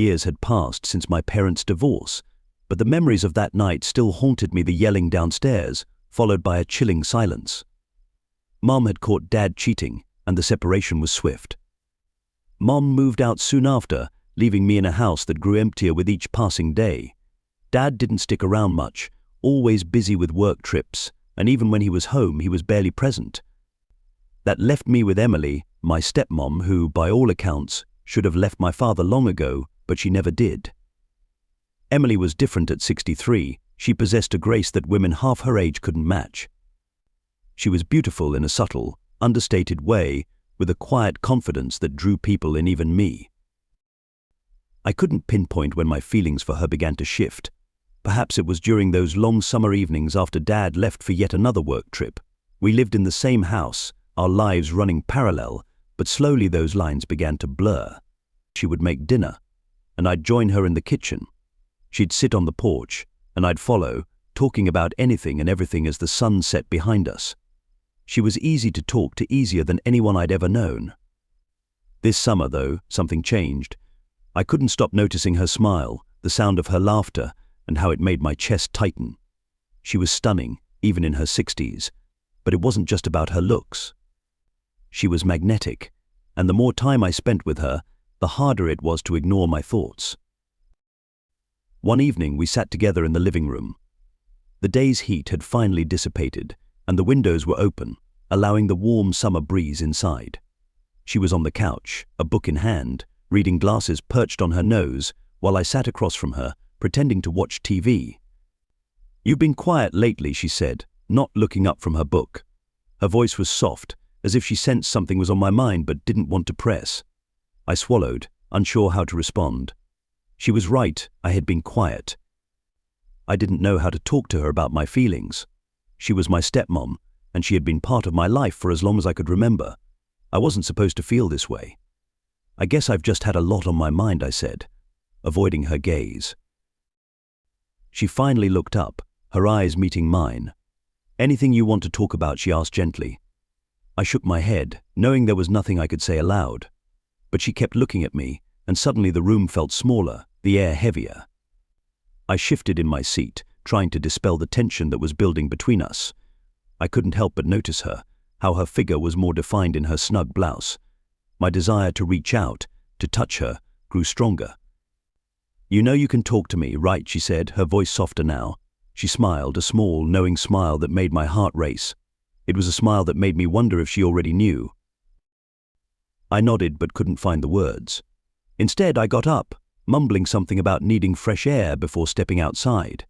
Years had passed since my parents' divorce, but the memories of that night still haunted me. The yelling downstairs, followed by a chilling silence. Mom had caught Dad cheating, and the separation was swift. Mom moved out soon after, leaving me in a house that grew emptier with each passing day. Dad didn't stick around much, always busy with work trips, and even when he was home, he was barely present. That left me with Emily, my stepmom, who, by all accounts, should have left my father long ago, but she never did. Emily was different at 63. She possessed a grace that women half her age couldn't match. She was beautiful in a subtle, understated way, with a quiet confidence that drew people in, even me. I couldn't pinpoint when my feelings for her began to shift. Perhaps it was during those long summer evenings after Dad left for yet another work trip. We lived in the same house, our lives running parallel, but slowly those lines began to blur. She would make dinner, and I'd join her in the kitchen. She'd sit on the porch, and I'd follow, talking about anything and everything as the sun set behind us. She was easy to talk to, easier than anyone I'd ever known. This summer, though, something changed. I couldn't stop noticing her smile, the sound of her laughter, and how it made my chest tighten. She was stunning, even in her 60s, but it wasn't just about her looks. She was magnetic, and the more time I spent with her, the harder it was to ignore my thoughts. One evening we sat together in the living room. The day's heat had finally dissipated, and the windows were open, allowing the warm summer breeze inside. She was on the couch, a book in hand, reading glasses perched on her nose, while I sat across from her, pretending to watch TV. "You've been quiet lately," she said, not looking up from her book. Her voice was soft, as if she sensed something was on my mind but didn't want to press. I swallowed, unsure how to respond. She was right, I had been quiet. I didn't know how to talk to her about my feelings. She was my stepmom, and she had been part of my life for as long as I could remember. I wasn't supposed to feel this way. "I guess I've just had a lot on my mind," I said, avoiding her gaze. She finally looked up, her eyes meeting mine. "Anything you want to talk about?" she asked gently. I shook my head, knowing there was nothing I could say aloud. But she kept looking at me, and suddenly the room felt smaller, the air heavier. I shifted in my seat, trying to dispel the tension that was building between us. I couldn't help but notice her, how her figure was more defined in her snug blouse. My desire to reach out, to touch her, grew stronger. "You know you can talk to me, right?" she said, her voice softer now. She smiled, a small, knowing smile that made my heart race. It was a smile that made me wonder if she already knew. I nodded but couldn't find the words. Instead, I got up, mumbling something about needing fresh air before stepping outside.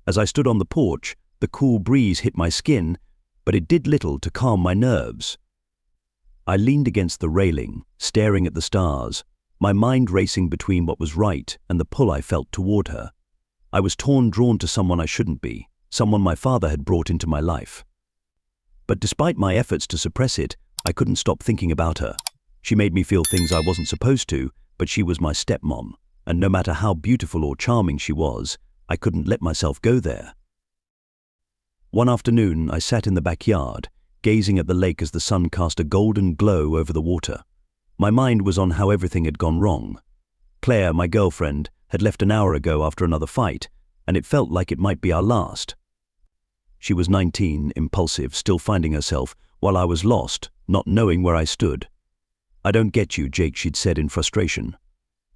As I stood on the porch, the cool breeze hit my skin, but it did little to calm my nerves. I leaned against the railing, staring at the stars, my mind racing between what was right and the pull I felt toward her. I was drawn to someone I shouldn't be, someone my father had brought into my life. But despite my efforts to suppress it, I couldn't stop thinking about her. She made me feel things I wasn't supposed to, but she was my stepmom, and no matter how beautiful or charming she was, I couldn't let myself go there. One afternoon, I sat in the backyard, gazing at the lake as the sun cast a golden glow over the water. My mind was on how everything had gone wrong. Claire, my girlfriend, had left an hour ago after another fight, and it felt like it might be our last. She was 19, impulsive, still finding herself, while I was lost, not knowing where I stood. "I don't get you, Jake," she'd said in frustration.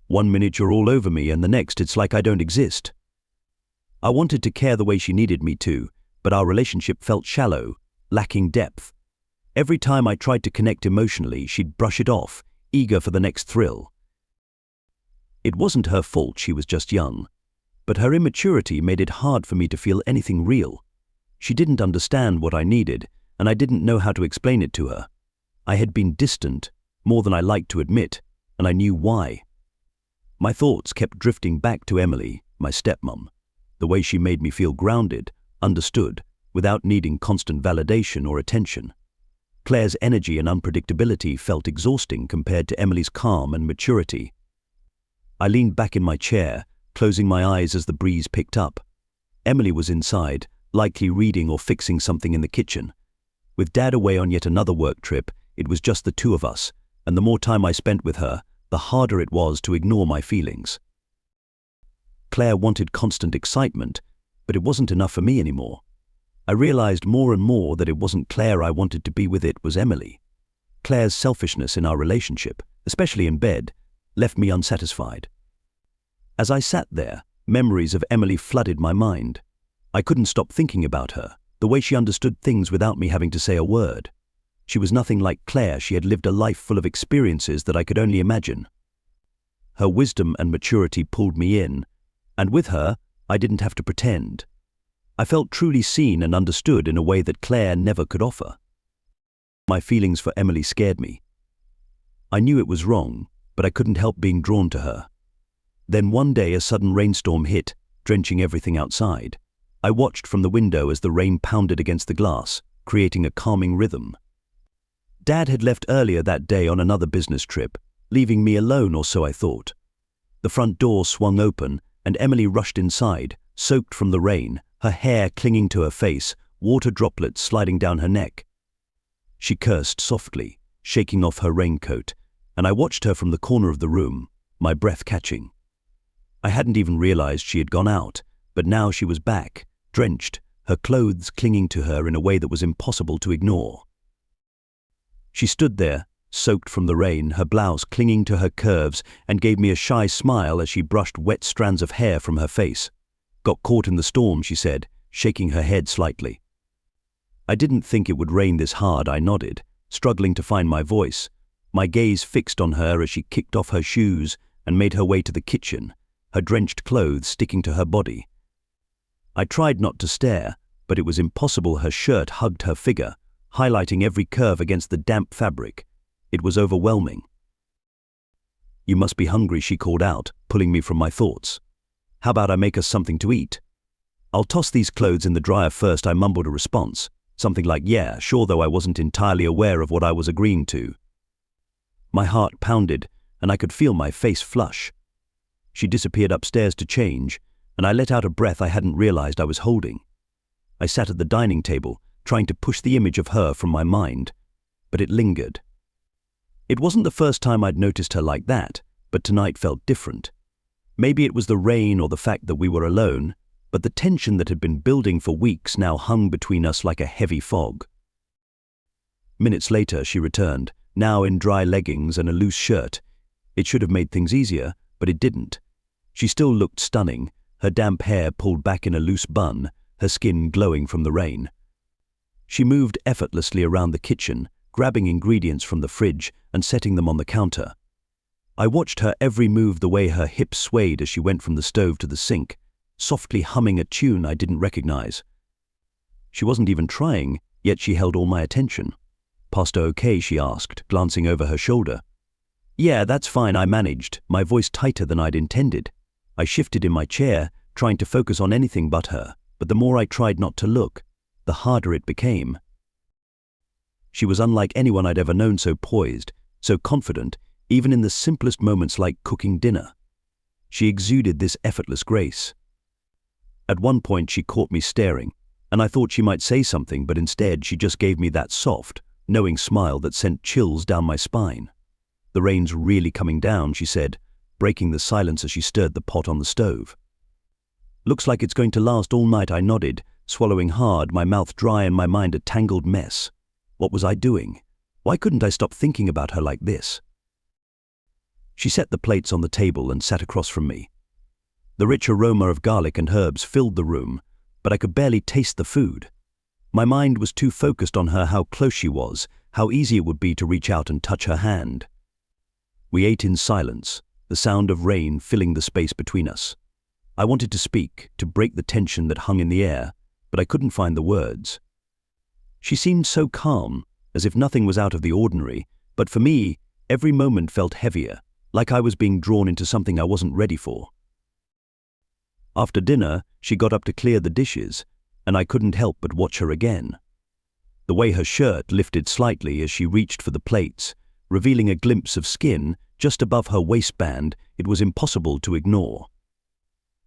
"One minute you're all over me, and the next it's like I don't exist." I wanted to care the way she needed me to, but our relationship felt shallow, lacking depth. Every time I tried to connect emotionally, she'd brush it off, eager for the next thrill. It wasn't her fault, she was just young. But her immaturity made it hard for me to feel anything real. She didn't understand what I needed, and I didn't know how to explain it to her. I had been distant, more than I liked to admit, and I knew why. My thoughts kept drifting back to Emily, my stepmom, the way she made me feel grounded, understood, without needing constant validation or attention. Claire's energy and unpredictability felt exhausting compared to Emily's calm and maturity. I leaned back in my chair, closing my eyes as the breeze picked up. Emily was inside, likely reading or fixing something in the kitchen. With Dad away on yet another work trip, it was just the two of us, and the more time I spent with her, the harder it was to ignore my feelings. Claire wanted constant excitement, but it wasn't enough for me anymore. I realized more and more that it wasn't Claire I wanted to be with, it was Emily. Claire's selfishness in our relationship, especially in bed, left me unsatisfied. As I sat there, memories of Emily flooded my mind. I couldn't stop thinking about her, the way she understood things without me having to say a word. She was nothing like Claire. She had lived a life full of experiences that I could only imagine. Her wisdom and maturity pulled me in, and with her, I didn't have to pretend. I felt truly seen and understood in a way that Claire never could offer. My feelings for Emily scared me. I knew it was wrong, but I couldn't help being drawn to her. Then one day a sudden rainstorm hit, drenching everything outside. I watched from the window as the rain pounded against the glass, creating a calming rhythm. Dad had left earlier that day on another business trip, leaving me alone, or so I thought. The front door swung open, and Emily rushed inside, soaked from the rain, her hair clinging to her face, water droplets sliding down her neck. She cursed softly, shaking off her raincoat, and I watched her from the corner of the room, my breath catching. I hadn't even realized she had gone out, but now she was back, drenched, her clothes clinging to her in a way that was impossible to ignore. She stood there, soaked from the rain, her blouse clinging to her curves, and gave me a shy smile as she brushed wet strands of hair from her face. "Got caught in the storm," she said, shaking her head slightly. I didn't think it would rain this hard, I nodded, struggling to find my voice, my gaze fixed on her as she kicked off her shoes and made her way to the kitchen, her drenched clothes sticking to her body. I tried not to stare, but it was impossible. Her shirt hugged her figure, highlighting every curve against the damp fabric. It was overwhelming. "You must be hungry," she called out, pulling me from my thoughts. "How about I make us something to eat?" "I'll toss these clothes in the dryer first," I mumbled a response, something like "yeah, sure," though I wasn't entirely aware of what I was agreeing to. My heart pounded, and I could feel my face flush. She disappeared upstairs to change, and I let out a breath I hadn't realized I was holding. I sat at the dining table, trying to push the image of her from my mind, but it lingered. It wasn't the first time I'd noticed her like that, but tonight felt different. Maybe it was the rain or the fact that we were alone, but the tension that had been building for weeks now hung between us like a heavy fog. Minutes later, she returned, now in dry leggings and a loose shirt. It should have made things easier, but it didn't. She still looked stunning, her damp hair pulled back in a loose bun, her skin glowing from the rain. She moved effortlessly around the kitchen, grabbing ingredients from the fridge and setting them on the counter. I watched her every move, the way her hips swayed as she went from the stove to the sink, softly humming a tune I didn't recognize. She wasn't even trying, yet she held all my attention. "Pasta okay?" she asked, glancing over her shoulder. "Yeah, that's fine," I managed, my voice tighter than I'd intended. I shifted in my chair, trying to focus on anything but her, but the more I tried not to look, the harder it became. She was unlike anyone I'd ever known, so poised, so confident, even in the simplest moments like cooking dinner. She exuded this effortless grace. At one point she caught me staring, and I thought she might say something, but instead she just gave me that soft, knowing smile that sent chills down my spine. "The rain's really coming down," she said, breaking the silence as she stirred the pot on the stove. "Looks like it's going to last all night," I nodded, swallowing hard, my mouth dry and my mind a tangled mess. What was I doing? Why couldn't I stop thinking about her like this? She set the plates on the table and sat across from me. The rich aroma of garlic and herbs filled the room, but I could barely taste the food. My mind was too focused on her, how close she was, how easy it would be to reach out and touch her hand. We ate in silence, the sound of rain filling the space between us. I wanted to speak, to break the tension that hung in the air, but I couldn't find the words. She seemed so calm, as if nothing was out of the ordinary, but for me, every moment felt heavier, like I was being drawn into something I wasn't ready for. After dinner, she got up to clear the dishes, and I couldn't help but watch her again. The way her shirt lifted slightly as she reached for the plates, revealing a glimpse of skin just above her waistband, it was impossible to ignore.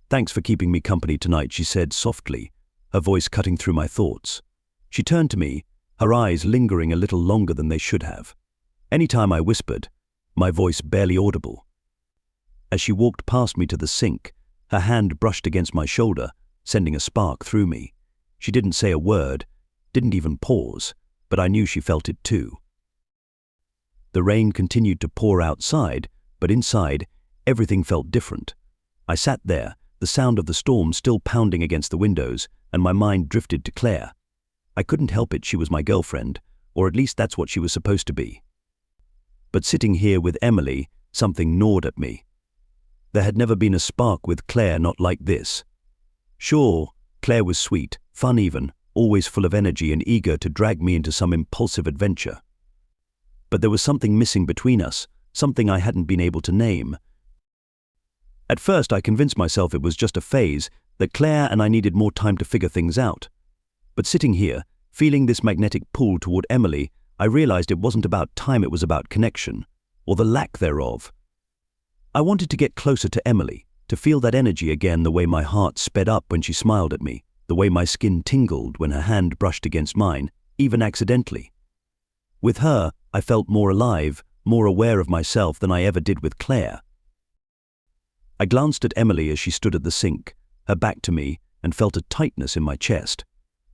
"Thanks for keeping me company tonight," she said softly, her voice cutting through my thoughts. She turned to me, her eyes lingering a little longer than they should have. Anytime I whispered, my voice barely audible. As she walked past me to the sink, Her hand brushed against my shoulder, sending a spark through me. She didn't say a word, didn't even pause, but I knew she felt it too. The rain continued to pour outside, but inside, everything felt different. I sat there, the sound of the storm still pounding against the windows, and my mind drifted to Claire. I couldn't help it, she was my girlfriend, or at least that's what she was supposed to be. But sitting here with Emily, something gnawed at me. There had never been a spark with Claire not like this. Sure, Claire was sweet, fun even, always full of energy and eager to drag me into some impulsive adventure. But there was something missing between us, something I hadn't been able to name. At first I convinced myself it was just a phase, that Claire and I needed more time to figure things out. But sitting here, feeling this magnetic pull toward Emily, I realized it wasn't about time, it was about connection, or the lack thereof. I wanted to get closer to Emily, to feel that energy again, the way my heart sped up when she smiled at me, the way my skin tingled when her hand brushed against mine, even accidentally. With her, I felt more alive, more aware of myself than I ever did with Claire. I glanced at Emily as she stood at the sink, her back to me, and felt a tightness in my chest.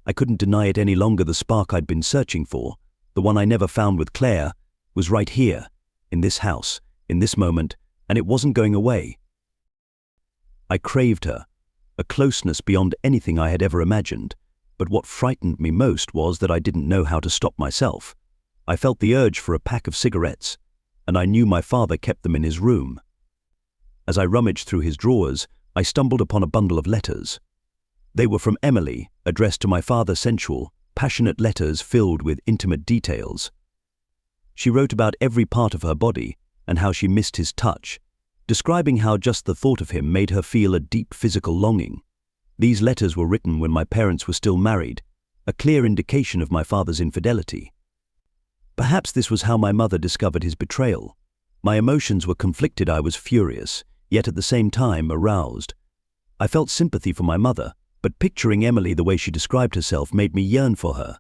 I couldn't deny it any longer. The spark I'd been searching for, the one I never found with Claire, was right here, in this house, in this moment, and it wasn't going away. I craved her, a closeness beyond anything I had ever imagined, but what frightened me most was that I didn't know how to stop myself. I felt the urge for a pack of cigarettes, and I knew my father kept them in his room. As I rummaged through his drawers, I stumbled upon a bundle of letters. They were from Emily, addressed to my father, sensual, passionate letters filled with intimate details. She wrote about every part of her body and how she missed his touch, describing how just the thought of him made her feel a deep physical longing. These letters were written when my parents were still married, a clear indication of my father's infidelity. Perhaps this was how my mother discovered his betrayal. My emotions were conflicted. I was furious, yet at the same time aroused. I felt sympathy for my mother, but picturing Emily the way she described herself made me yearn for her.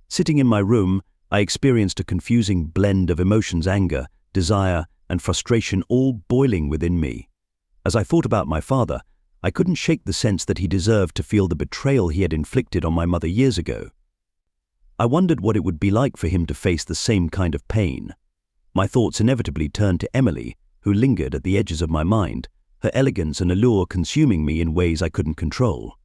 Sitting in my room, I experienced a confusing blend of emotions: anger, desire, and frustration, all boiling within me. As I thought about my father, I couldn't shake the sense that he deserved to feel the betrayal he had inflicted on my mother years ago. I wondered what it would be like for him to face the same kind of pain. My thoughts inevitably turned to Emily, who lingered at the edges of my mind, her elegance and allure consuming me in ways I couldn't control.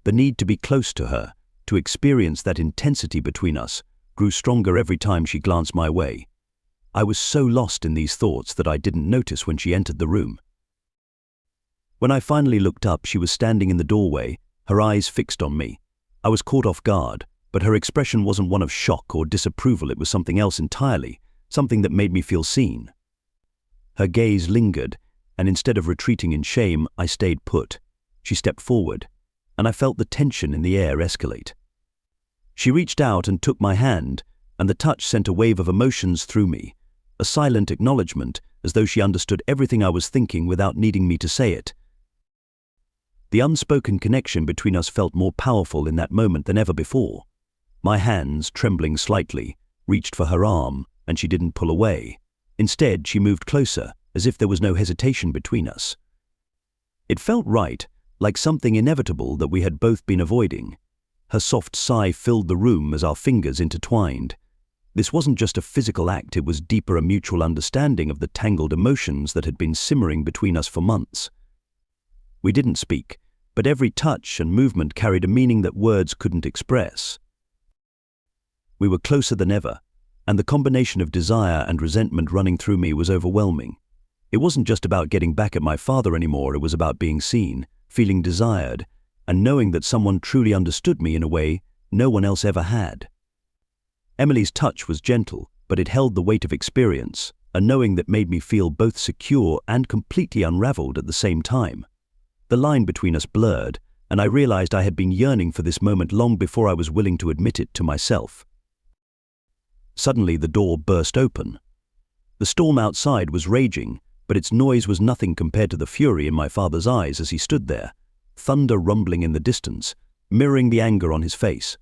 The need to be close to her, to experience that intensity between us, grew stronger every time she glanced my way. I was so lost in these thoughts that I didn't notice when she entered the room. When I finally looked up, she was standing in the doorway, her eyes fixed on me. I was caught off guard, but her expression wasn't one of shock or disapproval. It was something else entirely, something that made me feel seen. Her gaze lingered, and instead of retreating in shame, I stayed put. She stepped forward, and I felt the tension in the air escalate. She reached out and took my hand, and the touch sent a wave of emotions through me, a silent acknowledgement, as though she understood everything I was thinking without needing me to say it. The unspoken connection between us felt more powerful in that moment than ever before. My hands, trembling slightly, reached for her arm, and she didn't pull away. Instead, she moved closer, as if there was no hesitation between us. It felt right, like something inevitable that we had both been avoiding. Her soft sigh filled the room as our fingers intertwined. This wasn't just a physical act, it was deeper, a mutual understanding of the tangled emotions that had been simmering between us for months. We didn't speak, but every touch and movement carried a meaning that words couldn't express. We were closer than ever, and the combination of desire and resentment running through me was overwhelming. It wasn't just about getting back at my father anymore, it was about being seen, feeling desired, and knowing that someone truly understood me in a way no one else ever had. Emily's touch was gentle, but it held the weight of experience, a knowing that made me feel both secure and completely unraveled at the same time. The line between us blurred, and I realized I had been yearning for this moment long before I was willing to admit it to myself. Suddenly the door burst open. The storm outside was raging, but its noise was nothing compared to the fury in my father's eyes as he stood there, thunder rumbling in the distance, mirroring the anger on his face.